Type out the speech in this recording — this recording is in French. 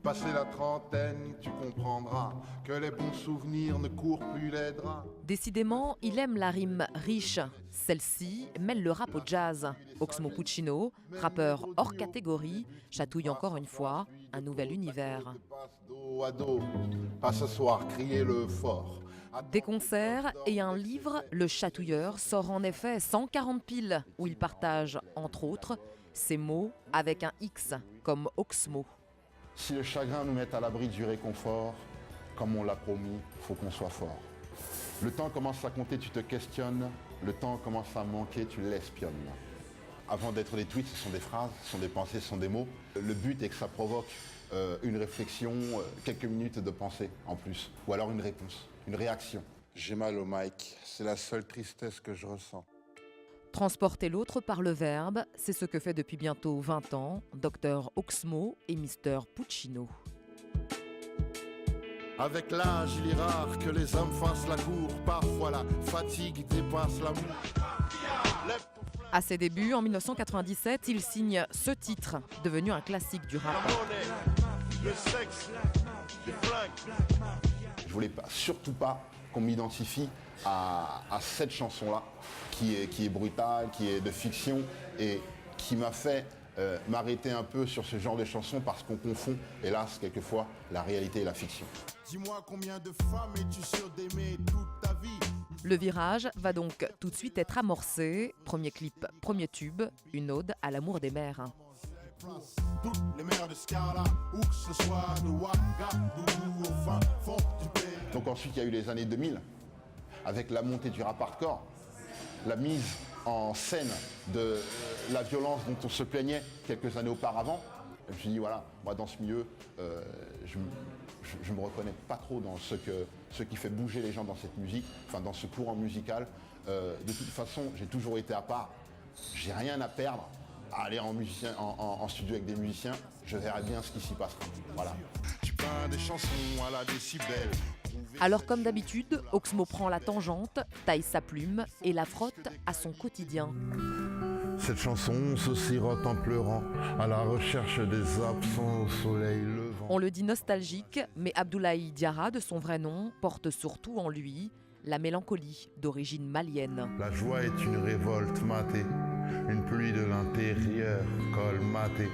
Passé la trentaine, tu comprendras que les bons souvenirs ne courent plus les draps. Décidément, il aime la rime riche. Celle-ci mêle le rap au jazz. Oxmo Puccino, rappeur hors catégorie, chatouille encore une fois un nouvel univers. Dos à dos, pas ce soir, criez-le fort. Des concerts et un livre, Le Chatouilleur sort en effet 140 piles, où il partage, entre autres, ses mots avec un X, comme Oxmo. Si le chagrin nous met à l'abri du réconfort, comme on l'a promis, faut qu'on soit fort. Le temps commence à compter, tu te questionnes. Le temps commence à manquer, tu l'espionnes. Avant d'être des tweets, ce sont des phrases, ce sont des pensées, ce sont des mots. Le but est que ça provoque une réflexion, quelques minutes de pensée en plus. Ou alors une réponse, une réaction. J'ai mal au mic, c'est la seule tristesse que je ressens. Transporter l'autre par le verbe, c'est ce que fait depuis bientôt 20 ans Dr Oxmo et Mr Puccino. Avec l'âge, il est rare que les hommes fassent la cour. Parfois la fatigue dépasse l'amour. À ses débuts, en 1997, il signe ce titre, devenu un classique du rap. Le sexe, les flingues. Je voulais surtout pas qu'on m'identifie à cette chanson-là, qui est brutale, qui est de fiction et qui m'a fait m'arrêter un peu sur ce genre de chansons parce qu'on confond, hélas, quelquefois, la réalité et la fiction. Dis-moi combien de femmes es-tu sûr d'aimer toute ta vie? Le virage va donc tout de suite être amorcé. Premier clip, premier tube, une ode à l'amour des mères. Toutes les mères de Scala, où que ce soit de Ouagadougou au fin fond du pays. Donc ensuite, il y a eu les années 2000, avec la montée du rap hardcore, la mise en scène de la violence dont on se plaignait quelques années auparavant. Je me suis dit, voilà, moi dans ce milieu, je me reconnais pas trop dans ce qui fait bouger les gens dans cette musique, enfin dans ce courant musical. De toute façon, j'ai toujours été à part, j'ai rien à perdre à aller en studio avec des musiciens, je verrai bien ce qui s'y passera. Voilà. Tu peins des chansons à la décibel. Alors comme d'habitude, Oxmo prend la tangente, taille sa plume et la frotte à son quotidien. Cette chanson se sirote en pleurant à la recherche des absents au soleil levant. On le dit nostalgique, mais Abdoulaye Diarra, de son vrai nom, porte surtout en lui la mélancolie d'origine malienne. La joie est une révolte matée, une pluie de l'intérieur colmatée.